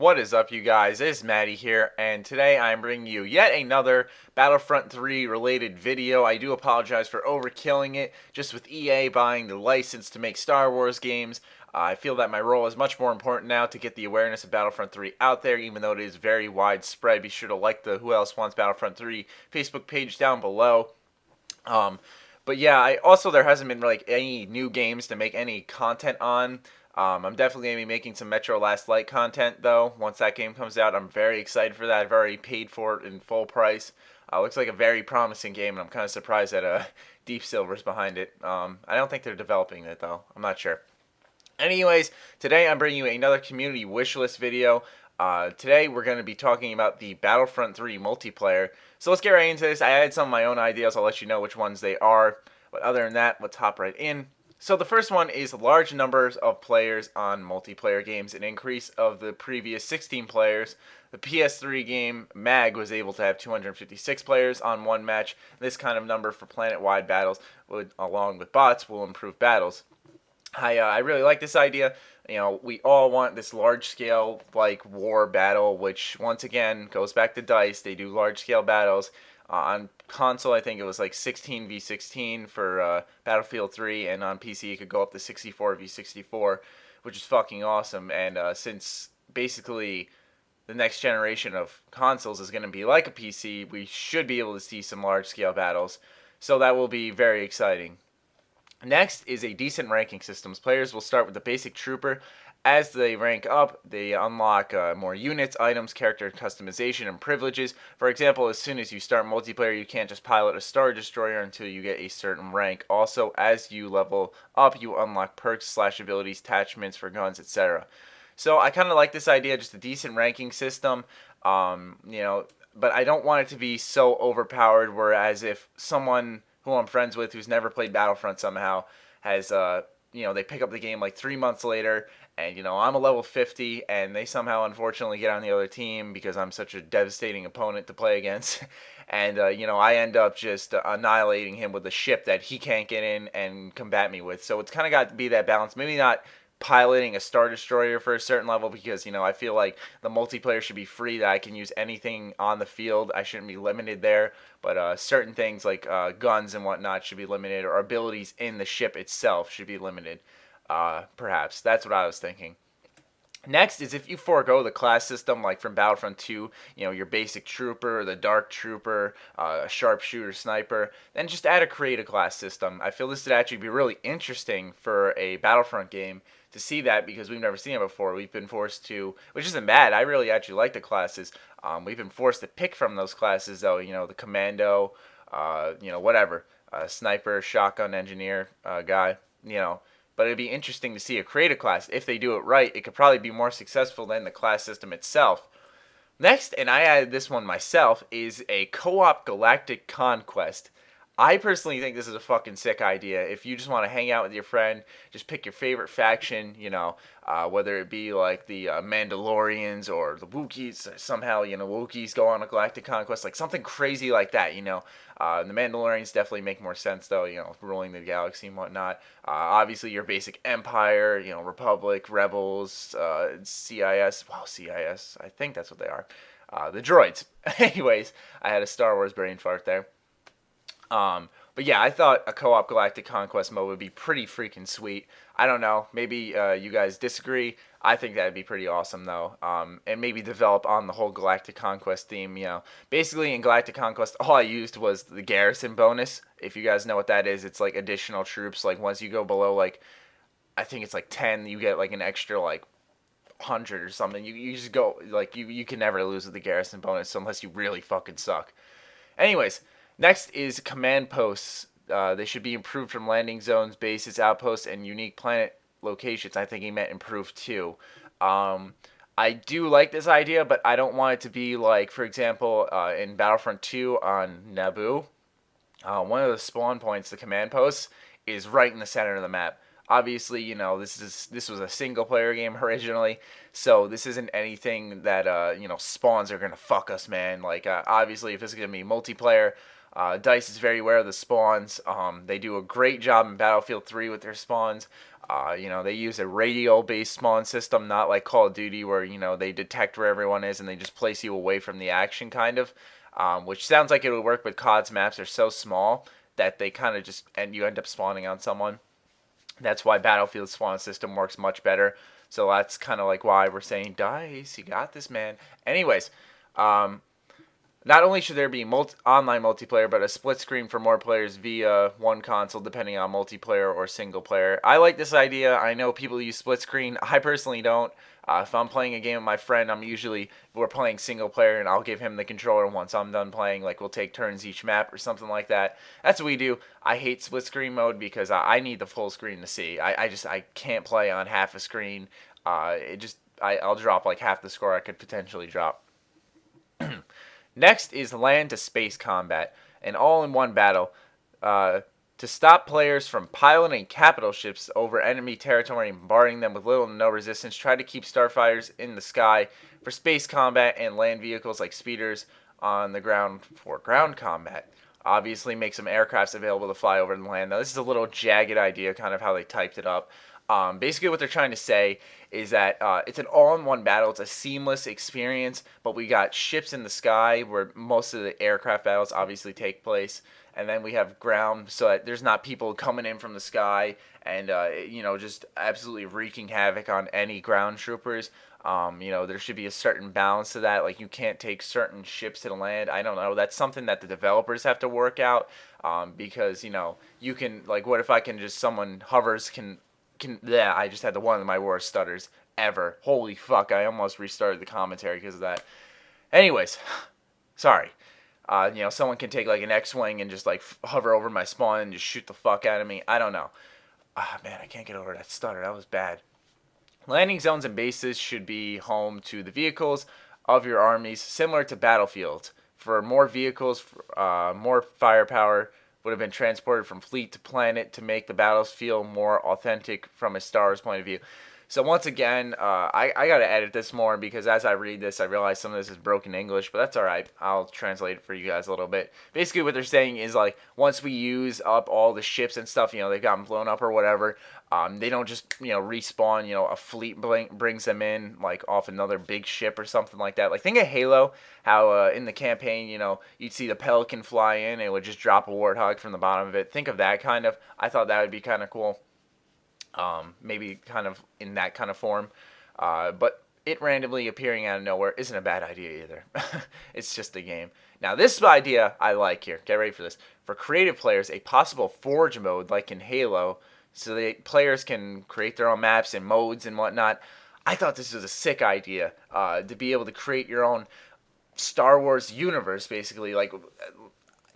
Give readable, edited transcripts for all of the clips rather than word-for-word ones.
What is up, you guys? It's Maddie here, and today I'm bringing you yet another Battlefront 3 related video. I do apologize for overkilling it, just with EA buying the license to make Star Wars games. I feel that my role is much more important now to get the awareness of Battlefront 3 out there, even though it is very widespread. Be sure to like the Who Else Wants Battlefront 3 Facebook page down below. Um, but yeah, there hasn't been like any new games to make any content on. I'm definitely going to be making some Metro Last Light content, though, once that game comes out. I'm very excited for that. I've already paid for it in full price. Looks like a very promising game, and I'm kind of surprised that Deep Silver's behind it. I don't think they're developing it, though. I'm not sure. Anyways, today I'm bringing you another community wishlist video. Today we're going to be talking about the Battlefront 3 multiplayer. So let's get right into this. I had some of my own ideas. I'll let you know which ones they are. But other than that, let's hop right in. So the first one is large numbers of players on multiplayer games, an increase of the previous 16 players. The PS3 game MAG was able to have 256 players on one match. This kind of number for planet-wide battles, along with bots, will improve battles. I really like this idea. You know, we all want this large-scale, like, war battle, which, once again, goes back to DICE. They do large-scale battles. On console, I think it was like 16v16 for Battlefield 3, and on PC, you could go up to 64v64, which is fucking awesome. And since basically the next generation of consoles is going to be like a PC, we should be able to see some large-scale battles. So that will be very exciting. Next is a decent ranking systems. Players will start with the basic trooper. As they rank up, they unlock more units, items, character customization, and privileges. For example, as soon as you start multiplayer, you can't just pilot a Star Destroyer until you get a certain rank. Also, as you level up, you unlock perks, abilities, attachments for guns, etc. So I kind of like this idea, just a decent ranking system. But I don't want it to be so overpowered, whereas if someone who I'm friends with who's never played Battlefront somehow has, they pick up the game like 3 months later, and, I'm a level 50, and they somehow unfortunately get on the other team because I'm such a devastating opponent to play against. And, I end up just annihilating him with a ship that he can't get in and combat me with. So it's kind of got to be that balance. Maybe not piloting a Star Destroyer for a certain level because, I feel like the multiplayer should be free, that I can use anything on the field. I shouldn't be limited there. But certain things like guns and whatnot should be limited, or abilities in the ship itself should be limited. Perhaps. That's what I was thinking. Next is if you forego the class system, like from Battlefront 2, your basic trooper, the dark trooper, a sharpshooter, sniper, then just add a creative class system. I feel this would actually be really interesting for a Battlefront game to see that, because we've never seen it before. We've been forced to, which isn't bad. I really actually like the classes. We've been forced to pick from those classes, though. The commando, whatever, sniper, shotgun engineer guy, But it'd be interesting to see a creative class. If they do it right, it could probably be more successful than the class system itself. Next, and I added this one myself, is a co-op galactic conquest. I personally think this is a fucking sick idea. If you just want to hang out with your friend, just pick your favorite faction, whether it be like the Mandalorians or the Wookiees. Somehow, Wookiees go on a galactic conquest, like something crazy like that, The Mandalorians definitely make more sense, though, ruling the galaxy and whatnot. Obviously, your basic Empire, Republic, Rebels, CIS. Well, CIS, I think that's what they are. The droids. Anyways, I had a Star Wars brain fart there. But yeah, I thought a co-op galactic conquest mode would be pretty freaking sweet. I don't know, maybe you guys disagree. I think that'd be pretty awesome, though. And maybe develop on the whole galactic conquest theme. Basically in galactic conquest, all I used was the garrison bonus. If you guys know what that is, it's like additional troops. Like once you go below, like I think it's like 10, you get like an extra like 100 or something. You just go like you can never lose with the garrison bonus unless you really fucking suck. Anyways. Next is command posts. They should be improved from landing zones, bases, outposts, and unique planet locations. I think he meant improved too. I do like this idea, but I don't want it to be like, for example, in Battlefront 2 on Naboo. One of the spawn points, the command posts, is right in the center of the map. Obviously, this was a single player game originally, so this isn't anything that spawns are gonna fuck us, man. Like obviously, if this is gonna be multiplayer, DICE is very aware of the spawns. They do a great job in Battlefield 3 with their spawns. They use a radio-based spawn system, not like Call of Duty where, they detect where everyone is and they just place you away from the action, kind of. Which sounds like it would work, but COD's maps are so small that they kind of just, and you end up spawning on someone. That's why Battlefield's spawn system works much better. So that's kind of like why we're saying, DICE, you got this, man. Anyways, not only should there be online multiplayer, but a split screen for more players via one console, depending on multiplayer or single player. I like this idea. I know people use split screen. I personally don't. If I'm playing a game with my friend, we're playing single player, and I'll give him the controller once I'm done playing. Like, we'll take turns each map or something like that. That's what we do. I hate split screen mode because I need the full screen to see. I can't play on half a screen. I'll drop like half the score I could potentially drop. Next is land to space combat, an all-in-one battle. To stop players from piloting capital ships over enemy territory and bombarding them with little to no resistance, try to keep starfighters in the sky for space combat and land vehicles like speeders on the ground for ground combat. Obviously, make some aircrafts available to fly over the land. Now, this is a little jagged idea, kind of how they typed it up. Basically, what they're trying to say is that it's an all-in-one battle. It's a seamless experience, but we got ships in the sky where most of the aircraft battles obviously take place. And then we have ground, so that there's not people coming in from the sky and, just absolutely wreaking havoc on any ground troopers. There should be a certain balance to that. Like, you can't take certain ships to the land. I don't know. That's something that the developers have to work out because, you can, like, what if someone hovers yeah, I just had one of my worst stutters ever. Holy fuck, I almost restarted the commentary because of that. Anyways, sorry. Someone can take like an X-Wing and just like hover over my spawn and just shoot the fuck out of me. I don't know. Man, I can't get over that stutter. That was bad. Landing zones and bases should be home to the vehicles of your armies, similar to Battlefield. For more vehicles, more firepower would have been transported from fleet to planet to make the battles feel more authentic from a Star Wars point of view. So once again, I got to edit this more because as I read this, I realize some of this is broken English, but that's all right. I'll translate it for you guys a little bit. Basically, what they're saying is, like, once we use up all the ships and stuff, they've gotten blown up or whatever, they don't just, respawn, a fleet brings them in, like, off another big ship or something like that. Like, think of Halo, how in the campaign, you'd see the Pelican fly in and it would just drop a Warthog from the bottom of it. Think of that kind of. I thought that would be kind of cool. Maybe kind of in that kind of form. But it randomly appearing out of nowhere isn't a bad idea either. It's just a game. Now, this idea I like here. Get ready for this. For creative players, a possible forge mode like in Halo, so the players can create their own maps and modes and whatnot. I thought this was a sick idea, to be able to create your own Star Wars universe, basically. Like,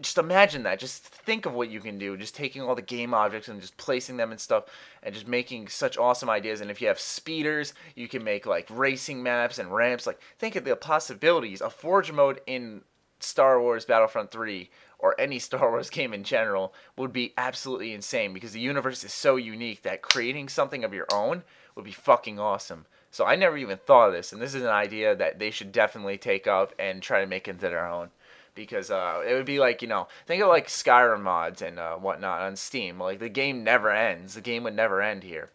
just imagine that. Just think of what you can do. Just taking all the game objects and just placing them and stuff and just making such awesome ideas. And if you have speeders, you can make like racing maps and ramps. Like, think of the possibilities. A forge mode in Star Wars Battlefront 3 or any Star Wars game in general would be absolutely insane because the universe is so unique that creating something of your own would be fucking awesome. So I never even thought of this, and this is an idea that they should definitely take up and try to make into their own. Because it would be like, think of like Skyrim mods and whatnot on Steam. Like, the game never ends. The game would never end here.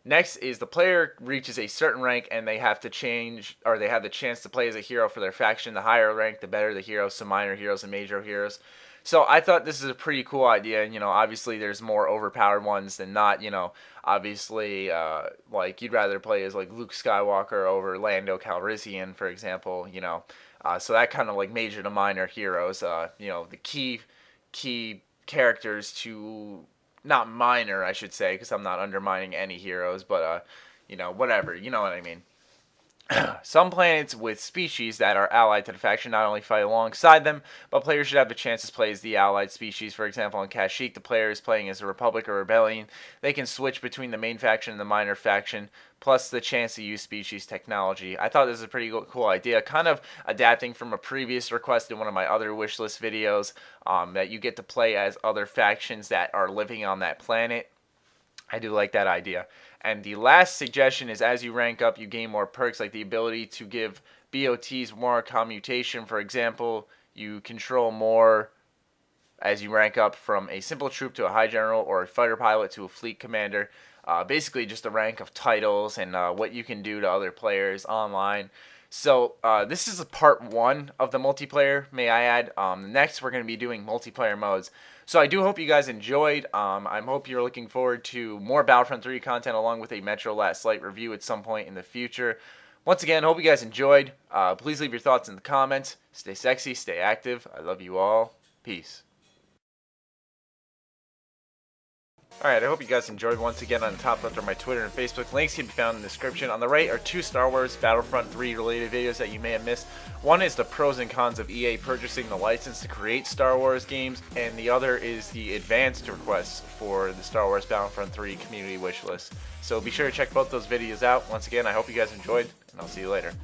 Next is the player reaches a certain rank and they have to change, or they have the chance to play as a hero for their faction. The higher rank, the better the heroes, some minor heroes and major heroes. So I thought this is a pretty cool idea. And, obviously there's more overpowered ones than not. Obviously, like, you'd rather play as like Luke Skywalker over Lando Calrissian, for example, so that kind of like major to minor heroes, the key characters to, not minor, I should say, because I'm not undermining any heroes, but, whatever, you know what I mean. Some planets with species that are allied to the faction not only fight alongside them, but players should have the chance to play as the allied species. For example, on Kashyyyk, the player is playing as a Republic or Rebellion. They can switch between the main faction and the minor faction, plus the chance to use species technology. I thought this was a pretty cool idea, kind of adapting from a previous request in one of my other wishlist videos, that you get to play as other factions that are living on that planet. I do like that idea. And the last suggestion is, as you rank up, you gain more perks, like the ability to give BOTs more commutation. For example, You control more as you rank up from a simple troop to a high general, or a fighter pilot to a fleet commander. Basically just a rank of titles and what you can do to other players online. So this is a part 1 of the multiplayer, may I add. Next we're going to be doing multiplayer modes. So I do hope you guys enjoyed. I hope you're looking forward to more Battlefront 3 content along with a Metro Last Light review at some point in the future. Once again, hope you guys enjoyed. Please leave your thoughts in the comments. Stay sexy, stay active. I love you all. Peace. Alright, I hope you guys enjoyed. Once again, on the top left are my Twitter and Facebook. Links can be found in the description. On the right are 2 Star Wars Battlefront 3 related videos that you may have missed. One is the pros and cons of EA purchasing the license to create Star Wars games, and the other is the advanced requests for the Star Wars Battlefront 3 community wish list. So be sure to check both those videos out. Once again, I hope you guys enjoyed, and I'll see you later.